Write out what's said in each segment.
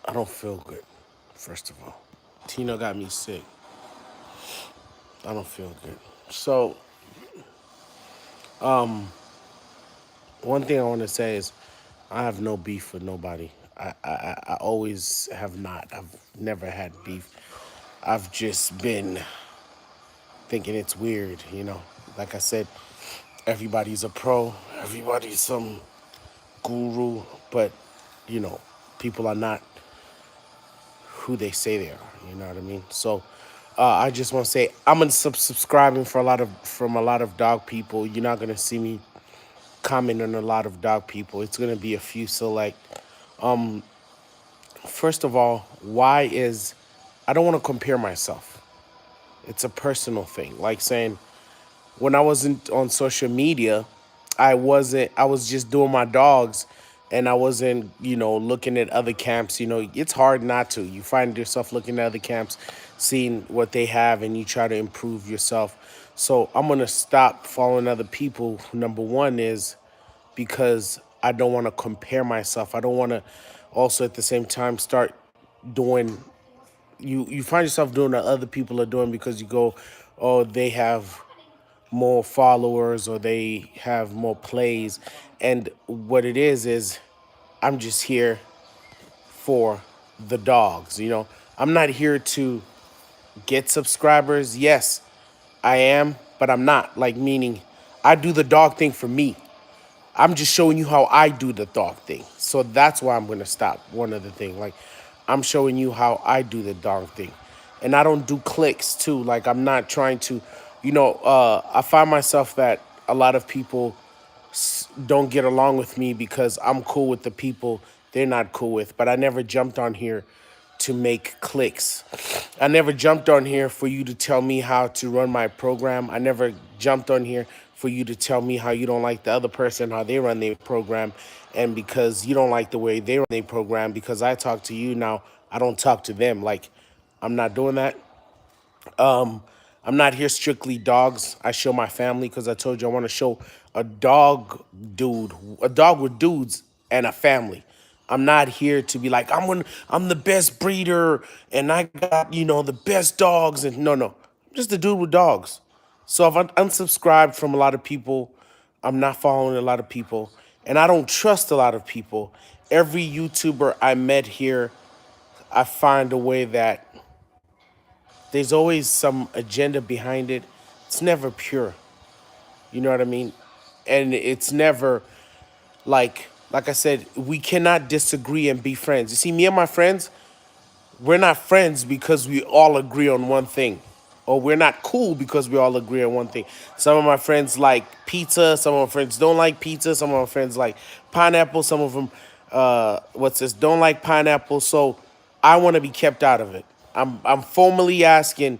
I don't feel good, first of all. Tino got me sick. I don't feel good. So, one thing I want to say is I have no beef with nobody. I always have not. I've never had beef. I've just been thinking it's weird. Like I said, everybody's a pro, everybody's some guru, but, you know, people are not who they say they are. You know what I mean? So I just want to say I'm unsubscribing for from a lot of dog people. You're not gonna see me comment on a lot of dog people. It's gonna be a few select. First of all, why is I don't want to compare myself. It's a personal thing. Like saying when I wasn't on social media, I was just doing my dogs and I wasn't, looking at other camps. It's hard not to. You find yourself looking at other camps, seeing what they have, and you try to improve yourself. So I'm going to stop following other people. Number one is because I don't want to compare myself. I don't want to also at the same time start doing you find yourself doing what other people are doing because you go, oh, they have more followers or they have more plays. And what it is I'm just here for the dogs. I'm not here to get subscribers. Yes, I am, but I'm not. Like, meaning I do the dog thing for me. I'm just showing you how I do the dog thing. So that's why I'm going to stop. One other thing, like, I'm showing you how I do the dog thing. And I don't do clicks too. Like, I'm not trying to, I find myself that a lot of people don't get along with me because I'm cool with the people they're not cool with. But I never jumped on here to make clicks. I never jumped on here for you to tell me how to run my program. I never jumped on here for you to tell me how you don't like the other person, how they run their program. And because you don't like the way they run their program, because I talk to you now, I don't talk to them. Like, I'm not doing that. I'm not here strictly dogs. I show my family because I told you I want to show a dog a dog with dudes and a family. I'm not here to be like I'm the best breeder and I got the best dogs and no. I'm just a dude with dogs. So I've unsubscribed from a lot of people. I'm not following a lot of people and I don't trust a lot of people. Every YouTuber I met here, I find a way that there's always some agenda behind it. It's never pure. You know what I mean? And it's never like I said, we cannot disagree and be friends. You see, me and my friends, we're not friends because we all agree on one thing. Or we're not cool because we all agree on one thing. Some of my friends like pizza, some of my friends don't like pizza, some of my friends like pineapple, some of them don't like pineapple. So I want to be kept out of it. I'm formally asking.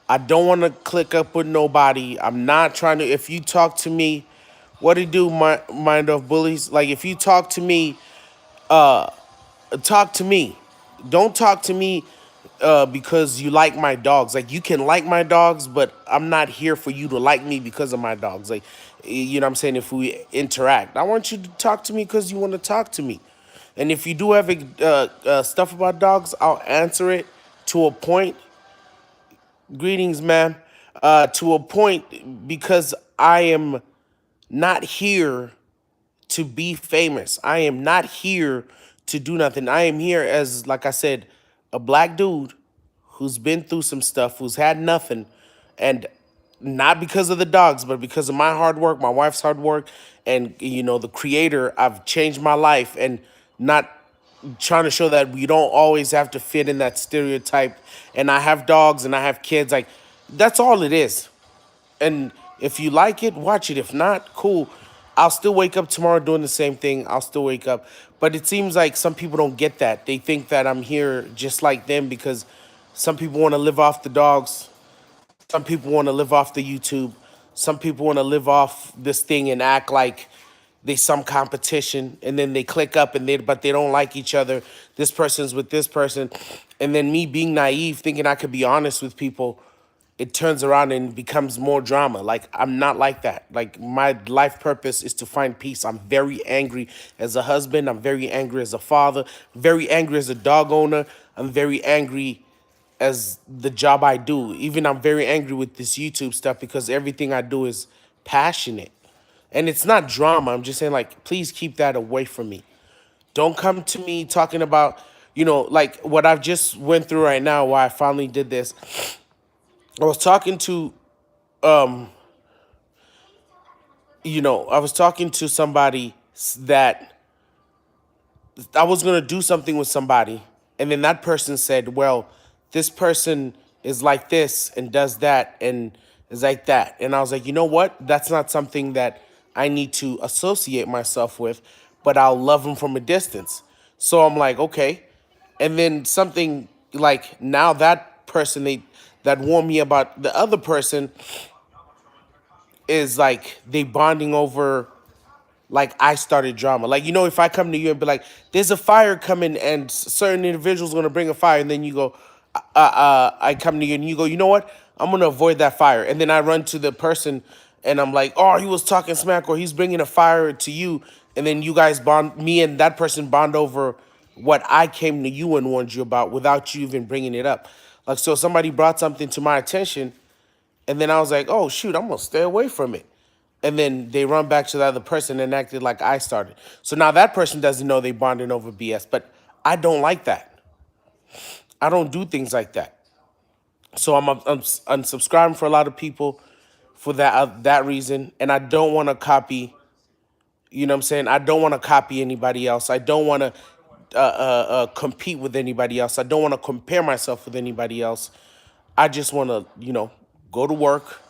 I don't want to click up with nobody. I'm not trying to. If you talk to me, what do you do, mind of bullies? Like, if you talk to me, talk to me. Don't talk to me because you like my dogs. Like, you can like my dogs, but I'm not here for you to like me because of my dogs. Like, you know what I'm saying? If we interact, I want you to talk to me because you want to talk to me. And if you do have stuff about dogs, I'll answer it to a point. Greetings, ma'am. To a point because I am not here to be famous. I am not here to do nothing. I am here as, like I said, a black dude who's been through some stuff, who's had nothing, and not because of the dogs, but because of my hard work, my wife's hard work, and the creator. I've changed my life, and not trying to show that we don't always have to fit in that stereotype. And I have dogs and I have kids. Like, that's all it is. And if you like it, watch it. If not, cool. I'll still wake up tomorrow doing the same thing. I'll still wake up. But it seems like some people don't get that. They think that I'm here just like them because some people want to live off the dogs. Some people want to live off the YouTube. Some people want to live off this thing and act like they some competition, and then they click up but they don't like each other. This person's with this person. And then me being naive, thinking I could be honest with people, it turns around and becomes more drama. Like, I'm not like that. Like, my life purpose is to find peace. I'm very angry as a husband. I'm very angry as a father. Very angry as a dog owner. I'm very angry as the job I do. Even I'm very angry with this YouTube stuff because everything I do is passionate. And it's not drama. I'm just saying, like, please keep that away from me. Don't come to me talking about, like what I've just went through right now, why I finally did this. I was talking to I was talking to somebody that I was gonna do something with somebody, and then that person said, "Well, this person is like this and does that and is like that," and I was like, "You know what? That's not something that I need to associate myself with, but I'll love them from a distance." So I'm like, okay, and then something like now that person that warned me about the other person is like they bonding over like I started drama. Like, if I come to you and be like, there's a fire coming and certain individuals going to bring a fire. And then you go, I come to you and you go, you know what? I'm going to avoid that fire. And then I run to the person and I'm like, oh, he was talking smack or he's bringing a fire to you. And then you guys bond, me and that person bond over what I came to you and warned you about without you even bringing it up. Like, so somebody brought something to my attention and then I was like, oh, shoot, I'm going to stay away from it. And then they run back to the other person and acted like I started. So now that person doesn't know they bonding over BS, but I don't like that. I don't do things like that. So I'm unsubscribing for a lot of people for that reason, and I don't want to copy. You know what I'm saying? I don't want to copy anybody else. I don't want to compete with anybody else. I don't want to compare myself with anybody else. I just want to, go to work,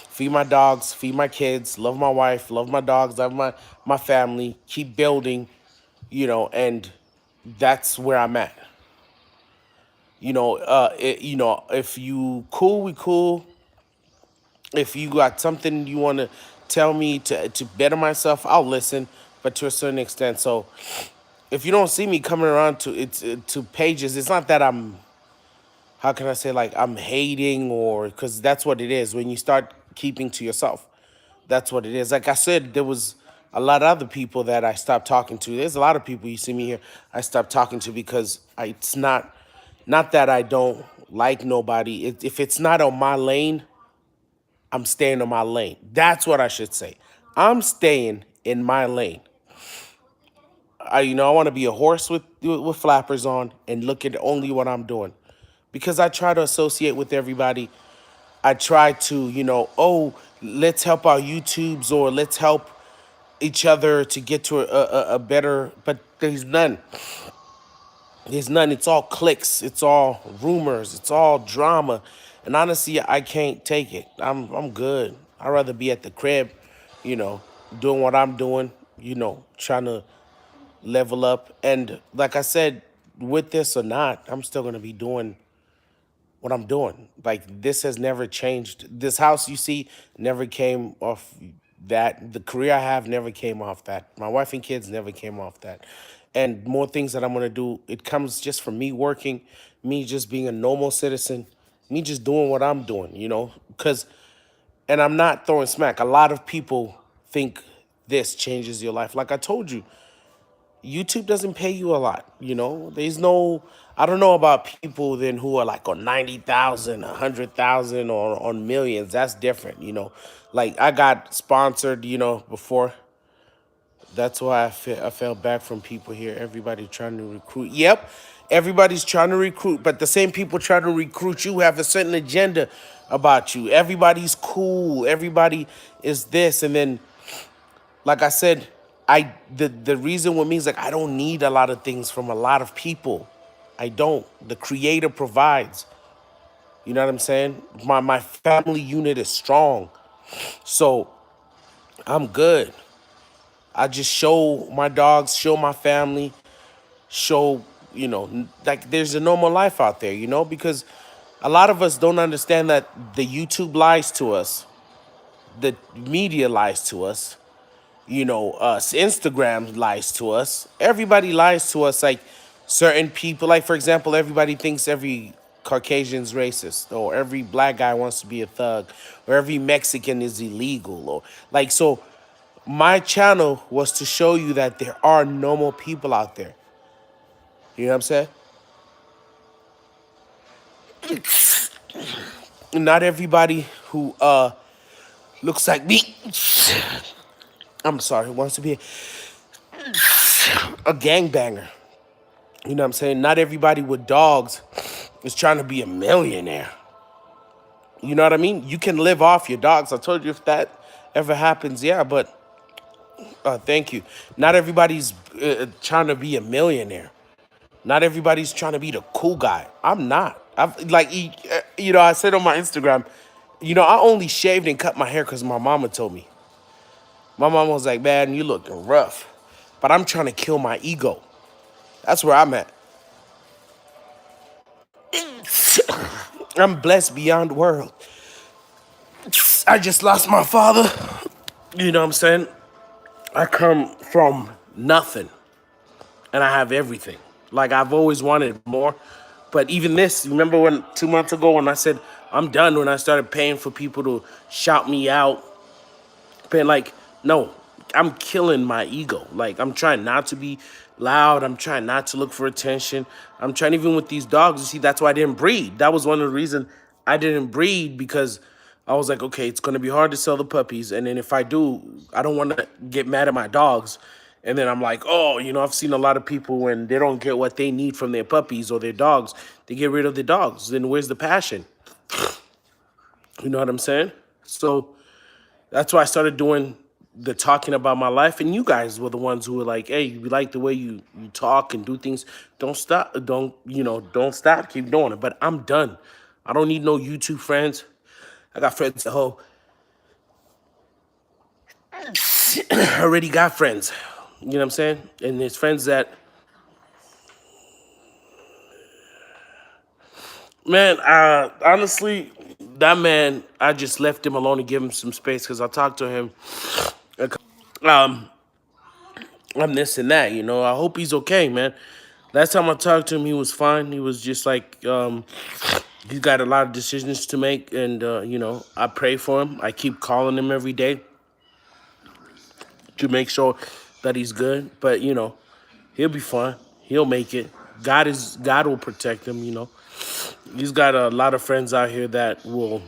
feed my dogs, feed my kids, love my wife, love my dogs, love my family, keep building, and that's where I'm at. If you cool, we cool. If you got something you want to tell me to better myself, I'll listen, but to a certain extent. So if you don't see me coming around to pages, it's not that I'm, how can I say, like I'm hating, or because that's what it is when you start keeping to yourself. That's what it is. Like I said, there was a lot of other people that I stopped talking to. There's a lot of people you see me here I stopped talking to because it's not that I don't like nobody. If it's not on my lane, I'm staying on my lane. That's what I should say. I'm staying in my lane. I want to be a horse with flappers on and look at only what I'm doing, because I try to associate with everybody. I try to, oh, let's help our YouTubes or let's help each other to get to a better, but there's none. There's none. It's all clicks. It's all rumors. It's all drama. And honestly, I can't take it. I'm good. I'd rather be at the crib, you know, doing what I'm doing, trying to level up. And like I said, with this or not, I'm still gonna be doing what I'm doing. Like, this has never changed. This house you see never came off that. The career I have never came off that. My wife and kids never came off that. And more things that I'm gonna do, it comes just from me working, me just being a normal citizen, me just doing what I'm doing, Because, and I'm not throwing smack. A lot of people think this changes your life. Like I told you, YouTube doesn't pay you a lot. There's no, I don't know about people then who are like on 90,000, 100,000, or on millions. That's different. Like I got sponsored, before. That's why I fell back from people here. Everybody trying to recruit. Yep, everybody's trying to recruit, but the same people trying to recruit you have a certain agenda about you. Everybody's cool. Everybody is this, and then like I said, the reason with me is like I don't need a lot of things from a lot of people. I don't. The creator provides. You know what I'm saying? My family unit is strong. So I'm good. I just show my dogs, show my family, show, like there's a normal life out there, because a lot of us don't understand that the YouTube lies to us, the media lies to us, us, Instagram lies to us. Everybody lies to us. Like certain people, like for example, everybody thinks Caucasian's racist, or every black guy wants to be a thug, or every Mexican is illegal, or like so. My channel was to show you that there are normal people out there. You know what I'm saying? Not everybody who looks like me, I'm sorry, wants to be a gangbanger. You know what I'm saying? Not everybody with dogs is trying to be a millionaire. You know what I mean? You can live off your dogs. I told you if that ever happens, yeah, but thank you. Not everybody's trying to be a millionaire. Not everybody's trying to be the cool guy. I'm not. I've like you know, I said on my Instagram, you know, I only shaved and cut my hair because my mama told me. My mama was like, "Man, you looking rough," but I'm trying to kill my ego. That's where I'm at. I'm blessed beyond world. I just lost my father. You know what I'm saying? I come from nothing and I have everything. Like I've always wanted more. But even this, remember when 2 months ago when I said I'm done, when I started paying for people to shout me out, paying like, no, I'm killing my ego. Like I'm trying not to be loud. I'm trying not to look for attention. I'm trying even with these dogs. You see, that's why I didn't breed. That was one of the reasons I didn't breed because I was like, okay, it's gonna be hard to sell the puppies, and then if I do, I don't want to get mad at my dogs. And then I'm like, oh, you know, I've seen a lot of people when they don't get what they need from their puppies or their dogs, they get rid of the dogs. Then where's the passion? You know what I'm saying? So that's why I started doing the talking about my life, and you guys were the ones who were like, "Hey, we like the way you talk and do things. Don't stop. Don't stop. Keep doing it." But I'm done. I don't need no YouTube friends. I got friends at home. I already got friends. You know what I'm saying? And there's friends that, man, honestly, that man, I just left him alone to give him some space because I talked to him. Um, I'm this and that, you know. I hope he's okay, man. Last time I talked to him, he was fine. He was just like, he's got a lot of decisions to make, and you know, I pray for him. I keep calling him every day to make sure that he's good. But you know, he'll be fine. He'll make it. God will protect him. You know, he's got a lot of friends out here that will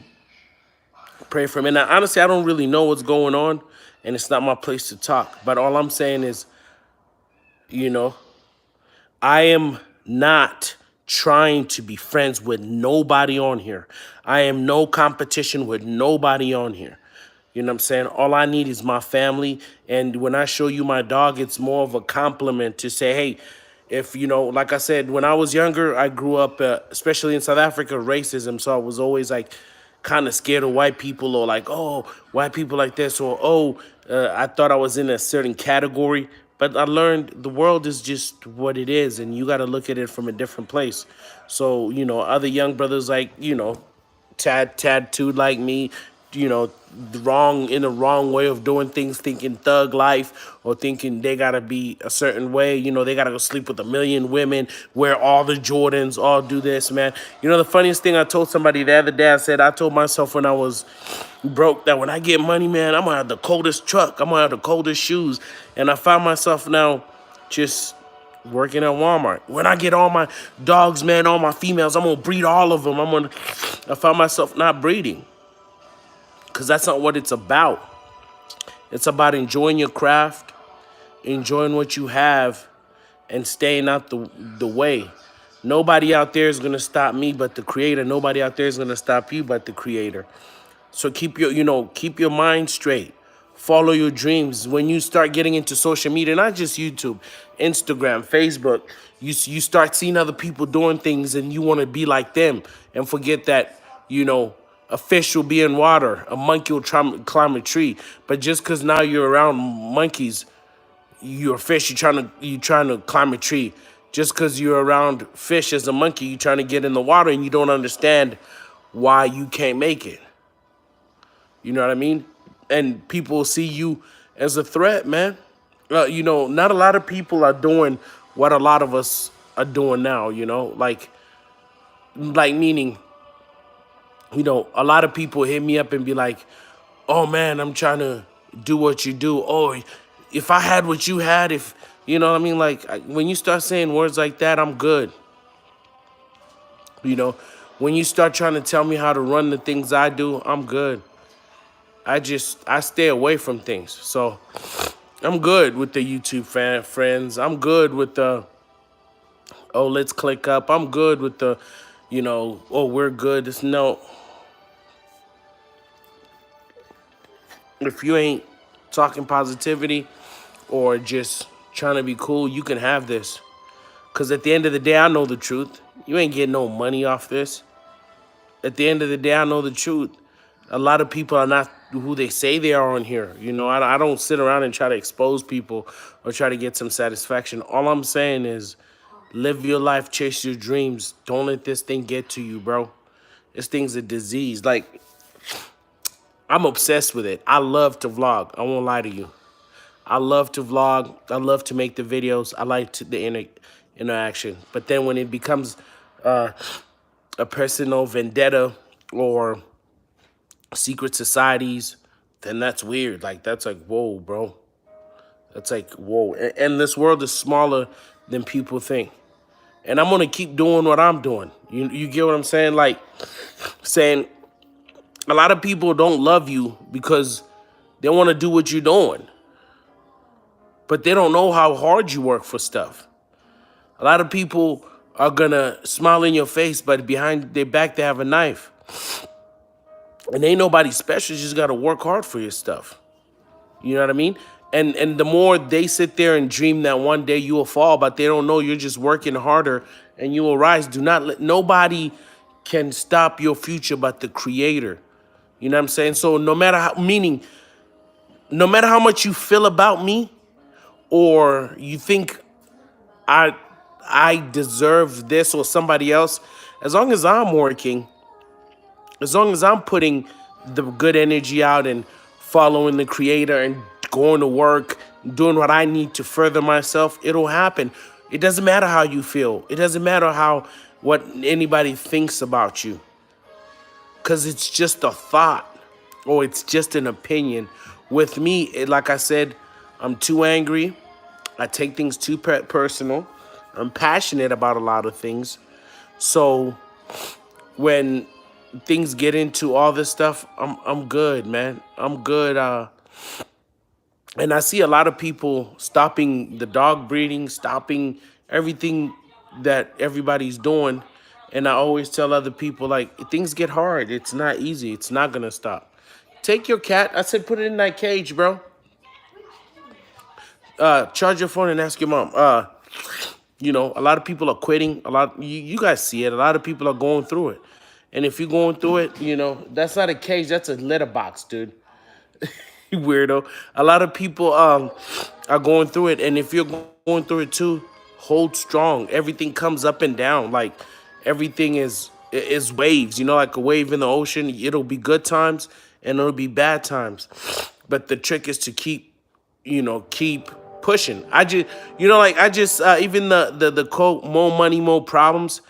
pray for him. And honestly, I don't really know what's going on, and it's not my place to talk. But all I'm saying is, you know, I am not trying to be friends with nobody on here. I am no competition with nobody on here. You know what I'm saying? All I need is my family. And when I show you my dog, it's more of a compliment to say, hey, if, you know, like I said, when I was younger, I grew up, especially in South Africa, racism. So I was always like kind of scared of white people, or like, oh, white people like this, or oh, I thought I was in a certain category. But I learned the world is just what it is, and you got to look at it from a different place. So, you know, other young brothers like, you know, tattooed like me, you know, the wrong way of doing things, thinking thug life, or thinking they gotta be a certain way. You know, they gotta go sleep with a million women, wear all the Jordans, all do this, man. You know, the funniest thing I told somebody the other day, I said, I told myself when I was broke that when I get money, man, I'm gonna have the coldest truck, I'm gonna have the coldest shoes. And I found myself now just working at Walmart. When I get all my dogs, man, all my females, I'm gonna breed all of them. I found myself not breeding because that's not what it's about. It's about enjoying your craft, enjoying what you have, and staying out the way. Nobody out there is gonna stop me but the creator. Nobody out there is gonna stop you but the creator. So keep your, you know, keep your mind straight. Follow your dreams. When you start getting into social media, not just YouTube, Instagram, Facebook, you start seeing other people doing things and you want to be like them, and forget that, you know, a fish will be in water, a monkey will climb a tree. But just because now you're around monkeys, you're a fish, you trying to climb a tree. Just because you're around fish as a monkey, you trying to get in the water, and you don't understand why you can't make it. You know what I mean? And people see you as a threat, man. You know, not a lot of people are doing what a lot of us are doing now, you know? Like, Like, meaning, a lot of people hit me up and be like, oh man, I'm trying to do what you do. Oh, if I had what you had, if, you know what I mean? Like, when you start saying words like that, I'm good. You know, when you start trying to tell me how to run the things I do, I'm good. I stay away from things. So I'm good with the YouTube friends. I'm good with the, oh, let's click up. I'm good with the, oh, we're good. It's no, if you ain't talking positivity or just trying to be cool, you can have this. Because at the end of the day, I know the truth. You ain't getting no money off this. At the end of the day, I know the truth. A lot of people are not who they say they are on here. I don't sit around and try to expose people or try to get some satisfaction. All I'm saying is live your life, chase your dreams. Don't let this thing get to you, bro. This thing's a disease. Like, I'm obsessed with it. I love to vlog. I won't lie to you. I love to vlog. I love to make the videos. I like the interaction. But then when it becomes a personal vendetta or secret societies, then that's weird. Like, that's like, whoa, bro. That's like, whoa. And this world is smaller than people think. And I'm gonna keep doing what I'm doing. You get what I'm saying? Like, saying a lot of people don't love you because they want to do what you're doing, but they don't know how hard you work for stuff. A lot of people are gonna smile in your face, but behind their back they have a knife. And ain't nobody special. You just gotta work hard for your stuff. You know what I mean? And the more they sit there and dream that one day you will fall, but they don't know you're just working harder and you will rise. Do not let nobody can stop your future but the creator. You know what I'm saying? So no matter how much you feel about me or you think I I deserve this or somebody else, as long as I'm working, as long as I'm putting the good energy out and following the creator and going to work, doing what I need to further myself, it'll happen. It doesn't matter how you feel. It doesn't matter what anybody thinks about you. Cause it's just a thought or it's just an opinion. With me, like I said, I'm too angry. I take things too personal. I'm passionate about a lot of things. So when things get into all this stuff, I'm good, man. I'm good. And I see a lot of people stopping the dog breeding, stopping everything that everybody's doing. And I always tell other people, like, things get hard. It's not easy. It's not gonna stop. Take your cat. I said, put it in that cage, bro. Charge your phone and ask your mom. A lot of people are quitting. You guys see it. A lot of people are going through it. And if you're going through it, that's not a cage. That's a litter box, dude. You weirdo. A lot of people are going through it, and if you're going through it too, hold strong. Everything comes up and down. Like, everything is waves. Like a wave in the ocean. It'll be good times and it'll be bad times. But the trick is to keep pushing. Even the quote, more money, more problems.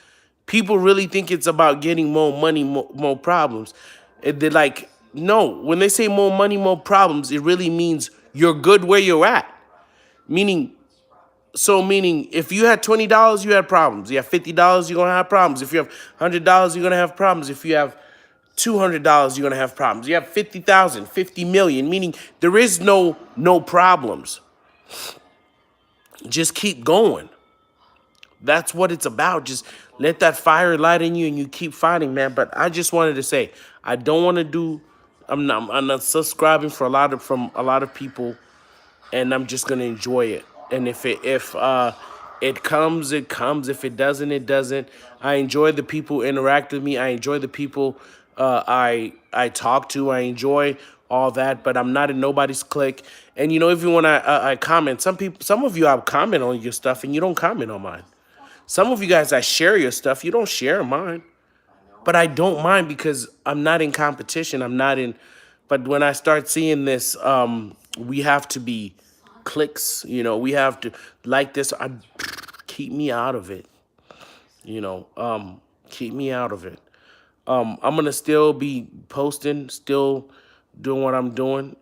People really think it's about getting more money, more problems. They're like, no, when they say more money, more problems, it really means you're good where you're at. Meaning if you had $20, you had problems. You have $50, you're gonna have problems. If you have $100, you're gonna have problems. If you have $200, you're gonna have problems. You have 50,000, 50 million, meaning there is no problems. Just keep going. That's what it's about. Just let that fire light in you and you keep fighting, man. But I just wanted to say, I don't want to do, I'm not subscribing from a lot of people, and I'm just gonna enjoy it. And if it comes, it comes. If it doesn't, it doesn't. I enjoy the people who interact with me. I enjoy the people I talk to. I enjoy all that, but I'm not in nobody's clique. And even when I comment, some of you I comment on your stuff and you don't comment on mine. Some of you guys, I share your stuff. You don't share mine. But I don't mind because I'm not in competition. I'm not in. But when I start seeing this, we have to be clicks. We have to like this. Keep me out of it. Keep me out of it. I'm gonna still be posting, still doing what I'm doing.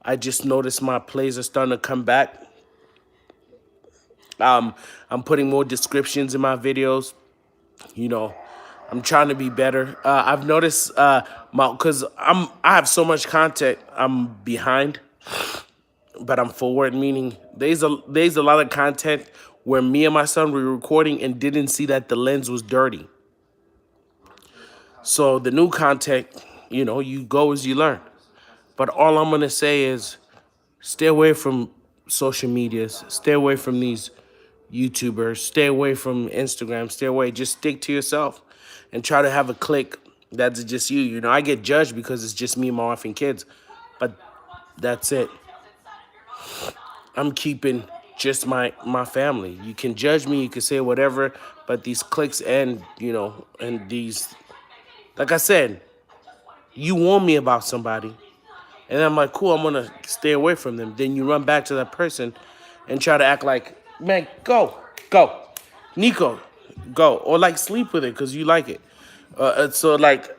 I just noticed my plays are starting to come back. I'm putting more descriptions in my videos. You know, I'm trying to be better. I've noticed my because I have so much content. I'm behind, but I'm forward. Meaning there's a lot of content where me and my son were recording and didn't see that the lens was dirty. So the new content, you go as you learn. But all I'm gonna say is stay away from social medias. Stay away from these YouTubers. Stay away from Instagram. Stay away. Just stick to yourself and try to have a clique that's just you. I get judged because it's just me, my wife, and kids. But that's it. I'm keeping just my family. You can judge me, you can say whatever, but these cliques and these, like I said, you warn me about somebody, and I'm like, cool, I'm gonna stay away from them. Then you run back to that person and try to act like, man, go, Nico, go, or like sleep with it because you like it. So like,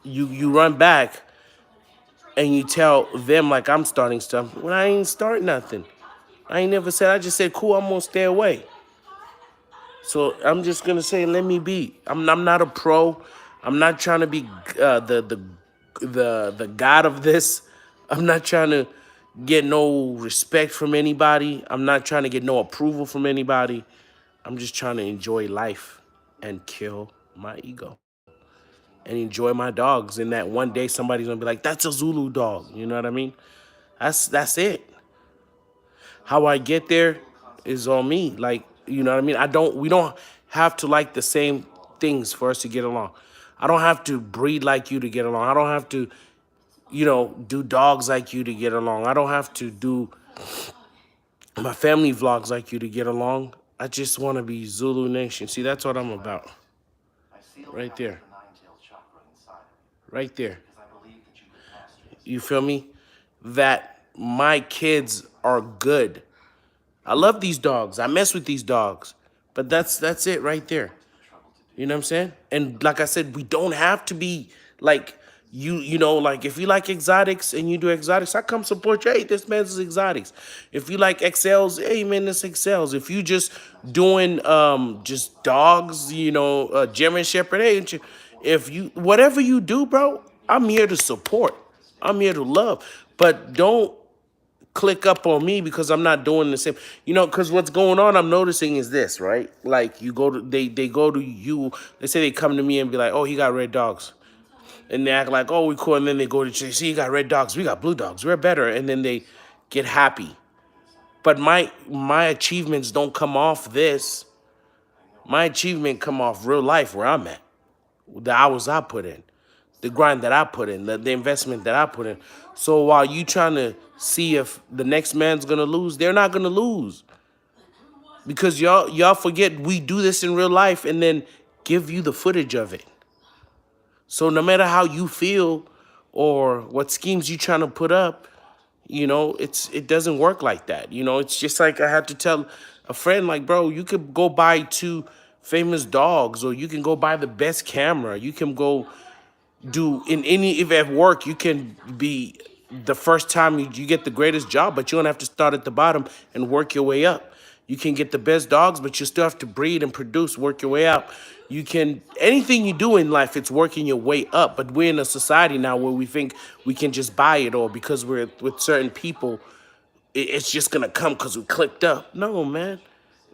you run back and you tell them like I'm starting stuff when I ain't start nothing. I ain't never said. I just said, cool, I'm gonna stay away. So I'm just gonna say, let me be. I'm not a pro. I'm not trying to be the god of this. I'm not trying to get no respect from anybody. I'm not trying to get no approval from anybody. I'm just trying to enjoy life and kill my ego and enjoy my dogs. And that one day somebody's gonna be like, that's a Zulu dog. You know what I mean? That's it. How I get there is on me. Like, you know what I mean? We don't have to like the same things for us to get along. I don't have to breed like you to get along. I don't have to, do dogs like you to get along. I don't have to do my family vlogs like you to get along. I just want to be Zulu Nation. See, that's what I'm about. Right there. Right there. You feel me? That my kids are good. I love these dogs. I mess with these dogs. But that's it right there. You know what I'm saying? And like I said, we don't have to be like like if you like exotics and you do exotics, I come support you. Hey, this man's exotics. If you like XLs, hey man, this XLs. If you just doing just dogs, German Shepherd, hey, if you whatever you do, bro, I'm here to support. I'm here to love. But don't click up on me because I'm not doing the same. Because what's going on, I'm noticing is this, right? Like you go to they go to you. They say they come to me and be like, oh, he got red dogs, and they act like, oh, we cool, and then they go to see, he got red dogs, we got blue dogs, we're better, and then they get happy. But my achievements don't come off this. My achievement come off real life where I'm at, the hours I put in, the grind that I put in, the investment that I put in. So while you trying to see if the next man's gonna lose, they're not gonna lose. Because y'all forget we do this in real life and then give you the footage of it. So no matter how you feel or what schemes you trying to put up, it doesn't work like that. It's just like I had to tell a friend, like, bro, you could go buy two famous dogs, or you can go buy the best camera. You can go do if at work you can be the first time you get the greatest job, but you don't have to start at the bottom and work your way up. You can get the best dogs, but you still have to breed and produce, work your way up. You can anything you do in life, it's working your way up. But we're in a society now where we think we can just buy it, or because we're with certain people, it's just gonna come because we clicked up. No, man.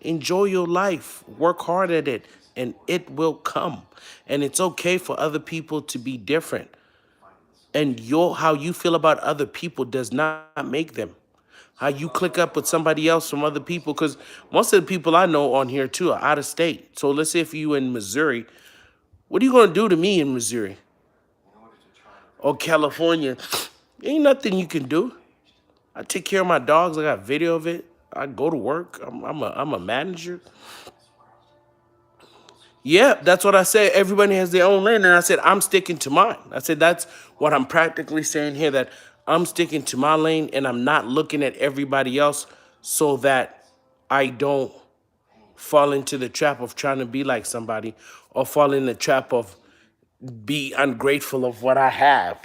Enjoy your life. Work hard at it, and it will come. And it's okay for other people to be different. And how you feel about other people does not make them. How you click up with somebody else from other people, because most of the people I know on here too are out of state. So let's say if you in Missouri, what are you gonna do to me in Missouri or California? Ain't nothing you can do. I take care of my dogs. I got video of it. I go to work. I'm a manager. Yeah, that's what I said. Everybody has their own lane. And I said, I'm sticking to mine. I said, that's what I'm practically saying here, that I'm sticking to my lane and I'm not looking at everybody else so that I don't fall into the trap of trying to be like somebody, or fall in the trap of be ungrateful of what I have.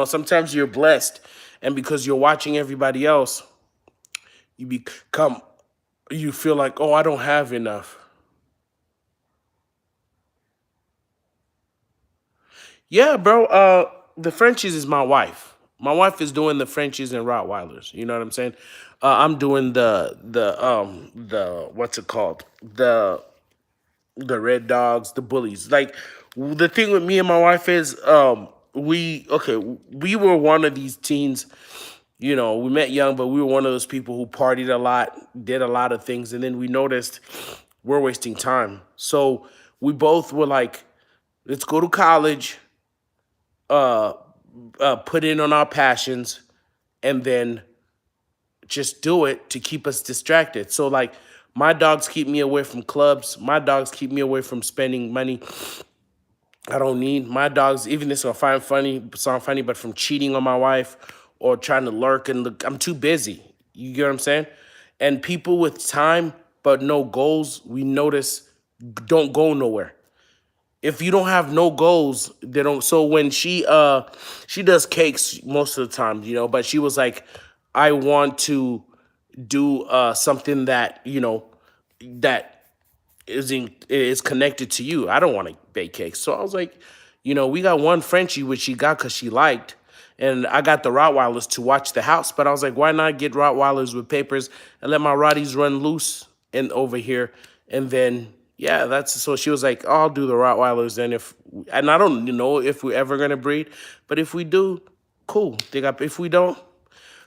Sometimes you're blessed, and because you're watching everybody else, you become you feel like, oh, I don't have enough. Yeah, bro. The Frenchies is my wife. My wife is doing the Frenchies and Rottweilers. You know what I'm saying? I'm doing the what's it called? The red dogs, the bullies. Like, the thing with me and my wife is, we were one of these teens. We met young, but we were one of those people who partied a lot, did a lot of things, and then we noticed we're wasting time. So we both were like, let's go to college, uh, put in on our passions, and then just do it to keep us distracted. So, like, my dogs keep me away from clubs. My dogs keep me away from spending money I don't need. My dogs, even this will sound funny, but from cheating on my wife or trying to lurk and look, I'm too busy. You get what I'm saying? And people with time but no goals, we notice, don't go nowhere. If you don't have no goals, they don't. So when she does cakes most of the time, but she was like, I want to do something that that is connected to you. I don't want to bake cakes. So I was like, we got one Frenchie which she got because she liked, and I got the Rottweilers to watch the house. But I was like, why not get Rottweilers with papers and let my Rotties run loose and over here, and then yeah, that's so she was like, oh, I'll do the Rottweilers then and I don't know if we're ever gonna breed, but if we do, cool. If we don't,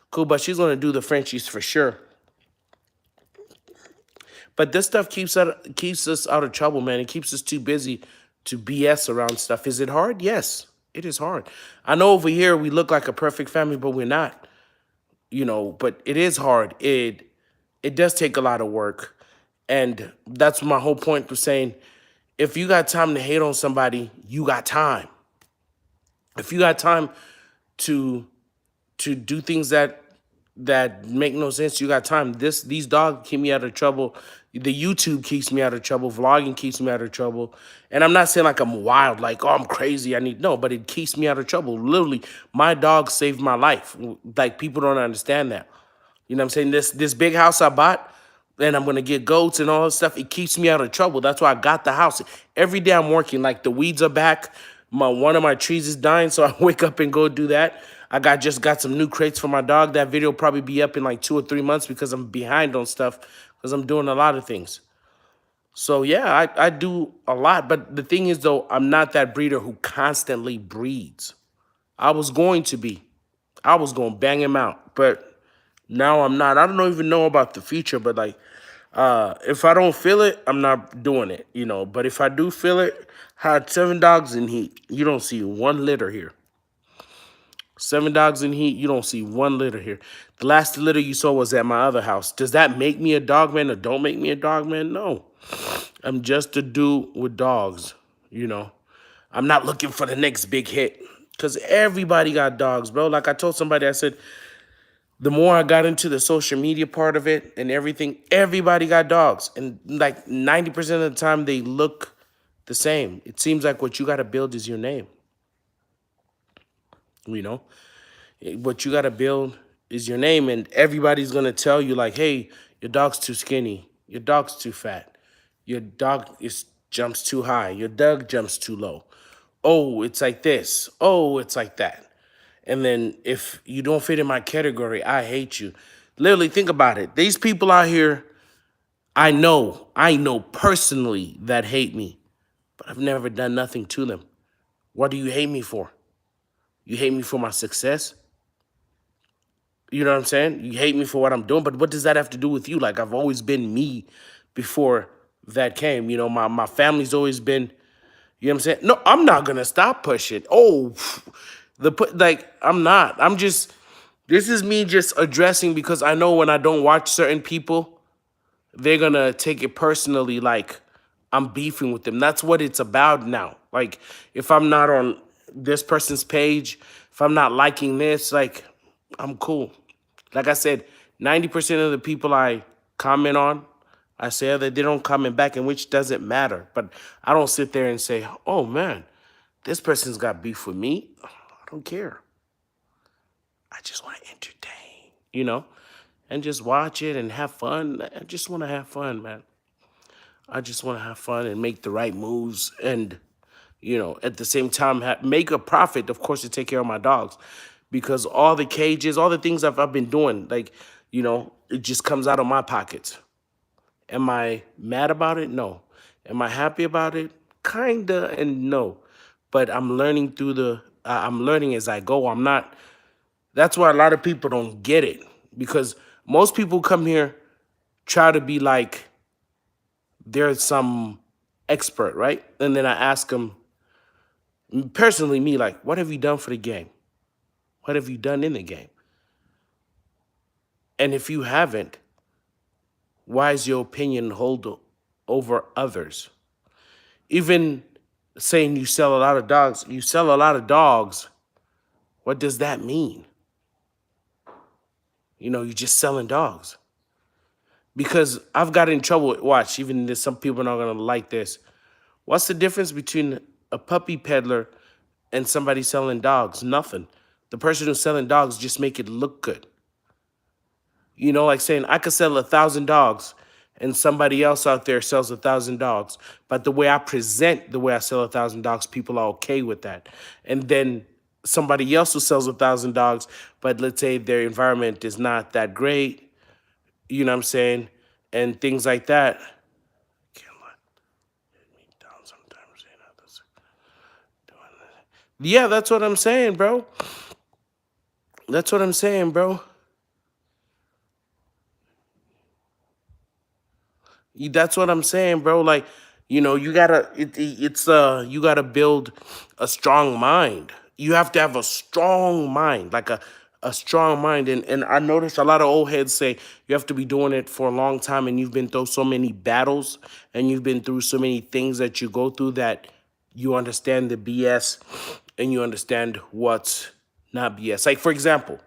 cool. But she's gonna do the Frenchies for sure. But this stuff keeps us out of trouble, man. It keeps us too busy to BS around stuff. Is it hard? Yes, it is hard. I know over here we look like a perfect family, but we're not. But it is hard. It does take a lot of work. And that's my whole point of saying, if you got time to hate on somebody, you got time. If you got time to do things that make no sense, you got time. These dogs keep me out of trouble. The YouTube keeps me out of trouble. Vlogging keeps me out of trouble. And I'm not saying like I'm wild, like, oh, I'm crazy. No, but it keeps me out of trouble. Literally, my dog saved my life. Like, people don't understand that. You know what I'm saying? This big house I bought, and I'm gonna get goats and all this stuff. It keeps me out of trouble. That's why I got the house. Every day I'm working. Like, the weeds are back. One of my trees is dying, so I wake up and go do that. Just got some new crates for my dog. That video will probably be up in like 2 or 3 months because I'm behind on stuff because I'm doing a lot of things. So yeah, I do a lot. But the thing is, though, I'm not that breeder who constantly breeds. I was going to be. I was going to bang him out, but now I'm not. I don't even know about the future, but like, if I don't feel it, I'm not doing it, But if I do feel it, I had 7 dogs in heat. You don't see one litter here. 7 dogs in heat, you don't see one litter here. The last litter you saw was at my other house. Does that make me a dog man or don't make me a dog man? No. I'm just a dude with dogs, I'm not looking for the next big hit because everybody got dogs, bro. Like I told somebody, I said, the more I got into the social media part of it and everything, everybody got dogs. And like 90% of the time, they look the same. It seems like what you got to build is your name. What you got to build is your name, and everybody's going to tell you like, hey, your dog's too skinny. Your dog's too fat. Your dog jumps too high. Your dog jumps too low. Oh, it's like this. Oh, it's like that. And then if you don't fit in my category, I hate you. Literally, think about it. These people out here, I know personally that hate me, but I've never done nothing to them. What do you hate me for? You hate me for my success? You know what I'm saying? You hate me for what I'm doing, but what does that have to do with you? Like, I've always been me before that came. My family's always been, you know what I'm saying? No, I'm not gonna stop pushing. Oh, I'm not. This is me just addressing because I know when I don't watch certain people, they're gonna take it personally, like I'm beefing with them. That's what it's about now. Like, if I'm not on this person's page, if I'm not liking this, like, I'm cool. Like I said, 90% of the people I comment on, I say that they don't comment back, and which doesn't matter. But I don't sit there and say, oh man, this person's got beef with me. I don't care. I just want to entertain, and just watch it and have fun. I just want to have fun, man. I just want to have fun and make the right moves and, at the same time, make a profit, of course, to take care of my dogs. Because all the cages, all the things I've been doing, like, it just comes out of my pockets. Am I mad about it? No. Am I happy about it? Kinda and no. But I'm learning I'm learning as I go. I'm not, that's why a lot of people don't get it. Because most people come here, try to be like they're some expert, right? And then I ask them, personally, me, like, what have you done for the game? What have you done in the game? And if you haven't, why is your opinion hold over others? Even saying you sell a lot of dogs, you sell a lot of dogs. What does that mean? You're just selling dogs. Because I've got in trouble. Watch, even there's some people not gonna like this. What's the difference between a puppy peddler and somebody selling dogs? Nothing. The person who's selling dogs just make it look good. Like saying I could sell 1,000 dogs and somebody else out there sells 1,000 dogs. But the way I present the way I sell 1,000 dogs, people are okay with that. And then somebody else who sells 1,000 dogs, but let's say their environment is not that great, you know what I'm saying? And things like that. Can't let me down sometimes, Yeah, that's what I'm saying, bro. That's what I'm saying, bro. That's what I'm saying, bro. Like, you gotta you gotta build a strong mind. You have to have a strong mind, like a strong mind. And I noticed a lot of old heads say you have to be doing it for a long time, and you've been through so many battles and you've been through so many things that you go through that you understand the BS and you understand what's not BS. Like, for example,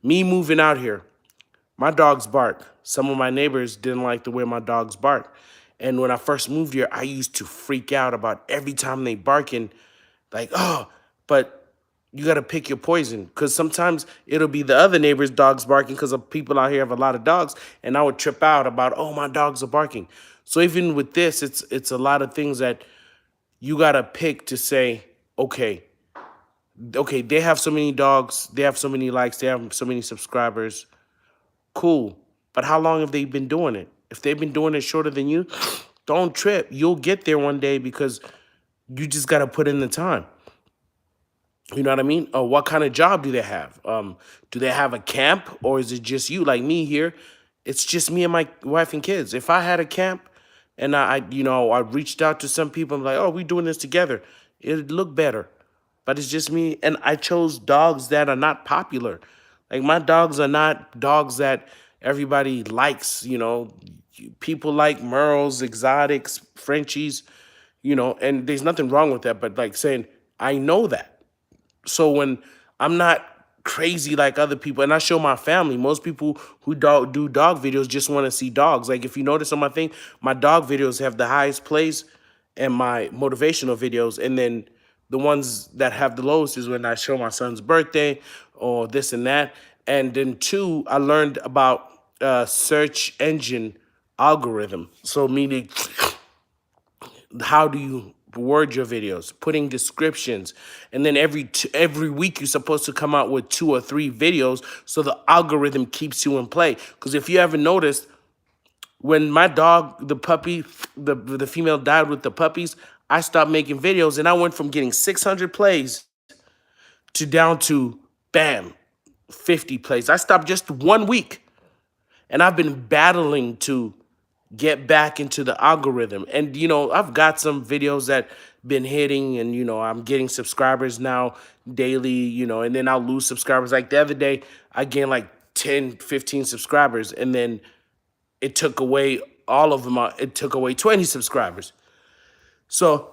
me moving out here. My dogs bark. Some of my neighbors didn't like the way my dogs bark. And when I first moved here, I used to freak out about every time they barking, like, oh, but you got to pick your poison because sometimes it'll be the other neighbor's dogs barking because people out here have a lot of dogs. And I would trip out about, oh, my dogs are barking. So even with this, it's a lot of things that you got to pick to say, okay, they have so many dogs, they have so many likes, they have so many subscribers. Cool. But how long have they been doing it? If they've been doing it shorter than you, don't trip. You'll get there one day because you just got to put in the time. You know what I mean? What kind of job do they have? Do they have a camp or is it just you? Like me here, it's just me and my wife and kids. If I had a camp and I reached out to some people, I'm like, oh, we doing this together. It'd look better. But it's just me. And I chose dogs that are not popular. Like my dogs are not dogs that everybody likes, People like Merles, exotics, Frenchies, and there's nothing wrong with that. But like saying, I know that. So when I'm not crazy like other people, and I show my family, most people who do dog videos just want to see dogs. Like if you notice on my thing, my dog videos have the highest plays and my motivational videos. And then the ones that have the lowest is when I show my son's birthday or this and that. And then two, I learned about search engine algorithm. So meaning how do you word your videos, putting descriptions, and then every week you're supposed to come out with 2 or 3 videos so the algorithm keeps you in play. Because if you ever noticed, when my dog, the puppy, the female died with the puppies, I stopped making videos and I went from getting 600 plays to down to bam, 50 plays. I stopped just 1 week, and I've been battling to get back into the algorithm. And I've got some videos that been hitting, and I'm getting subscribers now daily, and then I'll lose subscribers. Like the other day, I gained like 10, 15 subscribers, and then it took away all of them. It took away 20 subscribers. So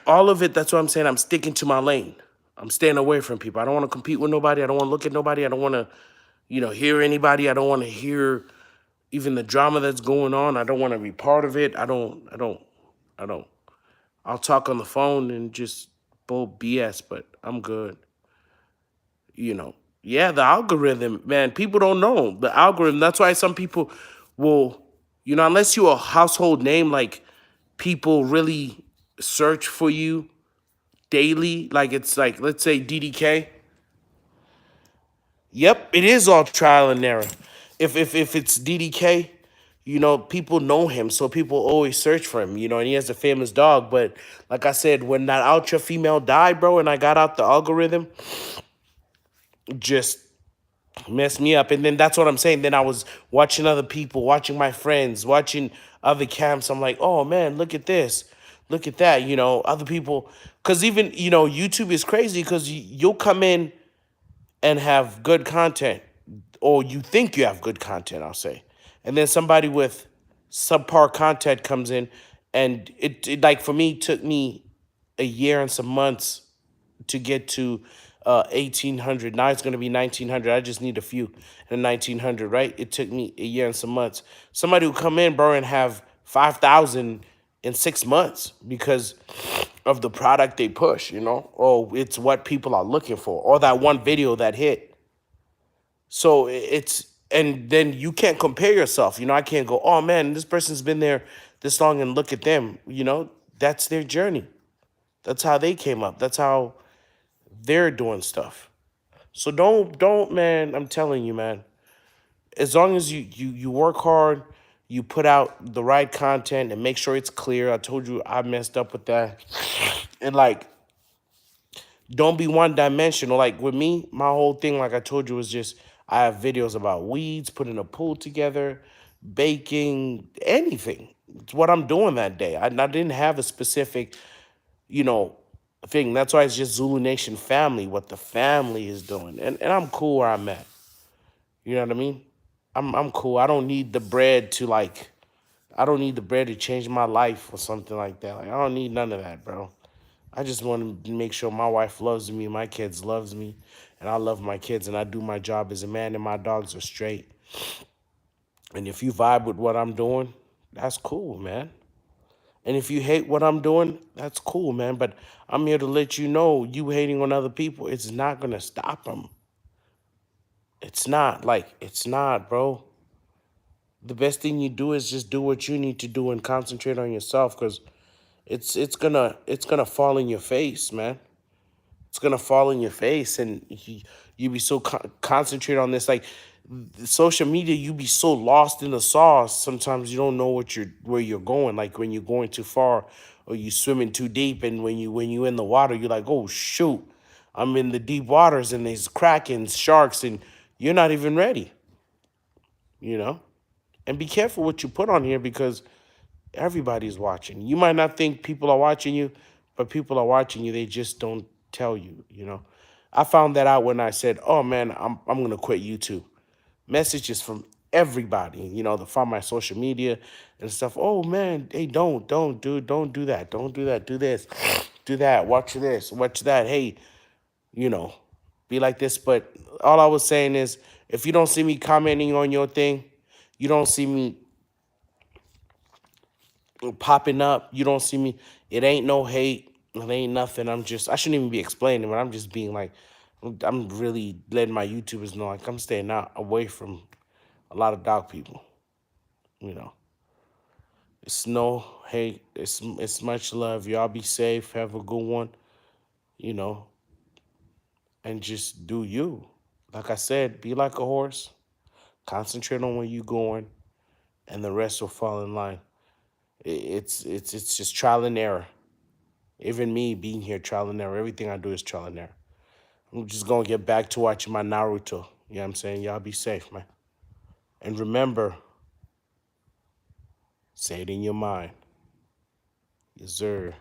all of it, that's what I'm saying. I'm sticking to my lane. I'm staying away from people. I don't want to compete with nobody. I don't want to look at nobody. I don't want to, hear anybody. I don't want to hear even the drama that's going on. I don't want to be part of it. I don't. I'll talk on the phone and just bull BS, but I'm good. You know, yeah, the algorithm, man, people don't know the algorithm. That's why some people will, unless you're a household name, like people really search for you daily. Like it's like, let's say DDK. Yep, it is all trial and error. If it's DDK, people know him, so people always search for him. And he has a famous dog. But like I said, when that ultra female died, bro, and I got out the algorithm, just messed me up. And then that's what I'm saying. Then I was watching other people, watching my friends, watching other camps. I'm like, oh man, look at this, look at that. Other people, because even YouTube is crazy because you'll come in and have good content, or you think you have good content, I'll say. And then somebody with subpar content comes in, and it like for me took me a year and some months to get to 1800. Now it's going to be 1900. I just need a few in 1900, right? It took me a year and some months. Somebody who come in, bro, and have 5,000 in 6 months because of the product they push, Oh, it's what people are looking for, or that one video that hit. So and then you can't compare yourself. I can't go, oh man, this person's been there this long and look at them. That's their journey. That's how they came up. That's how they're doing stuff. So don't, man, I'm telling you, man. As long as you work hard, you put out the right content and make sure it's clear. I told you I messed up with that. And like, don't be one dimensional. Like with me, my whole thing, like I told you, was just I have videos about weeds, putting a pool together, baking, anything. It's what I'm doing that day. I didn't have a specific, you know, thing. That's why it's just Zulu Nation family, what the family is doing. And I'm cool where I'm at. You know what I mean? I'm cool. I don't need the bread to like I don't need the bread to change my life or something like that. Like I don't need none of that, bro. I just want to make sure my wife loves me, my kids loves me, and I love my kids and I do my job as a man and my dogs are straight. And if you vibe with what I'm doing, that's cool, man. And if you hate what I'm doing, that's cool, man. But I'm here to let you know you hating on other people, it's not going to stop them. It's not. Like, it's not, bro. The best thing you do is just do what you need to do and concentrate on yourself because it's gonna fall in your face, man. It's gonna fall in your face, and you be so concentrated on this, like social media. You be so lost in the sauce. Sometimes you don't know where you're going. Like when you're going too far, or you swimming too deep, and when you in the water, you're like, oh shoot, I'm in the deep waters, and there's krakens, sharks, and you're not even ready. You know, and be careful what you put on here because everybody's watching. You might not think people are watching you, but people are watching you. They just don't tell you. I found that out when I said, "Oh man, I'm going to quit YouTube." Messages from everybody, from my social media and stuff. "Oh man, hey, don't do that. Don't do that. Do this. Do that. Watch this. Watch that. Hey, you know, be like this." But all I was saying is if you don't see me commenting on your thing, you don't see me popping up. You don't see me. It ain't no hate. It ain't nothing. I shouldn't even be explaining, but I'm just being like, I'm really letting my YouTubers know, like, I'm staying out away from a lot of dog people. You know, it's no hate. It's much love. Y'all be safe. Have a good one. You know, and just do you. Like I said, be like a horse. Concentrate on where you going, and the rest will fall in line. It's just trial and error. Even me being here, trial and error. Everything I do is trial and error. I'm just gonna get back to watching my Naruto. You know what I'm saying? Y'all be safe, man. And remember, say it in your mind. Yes, sir.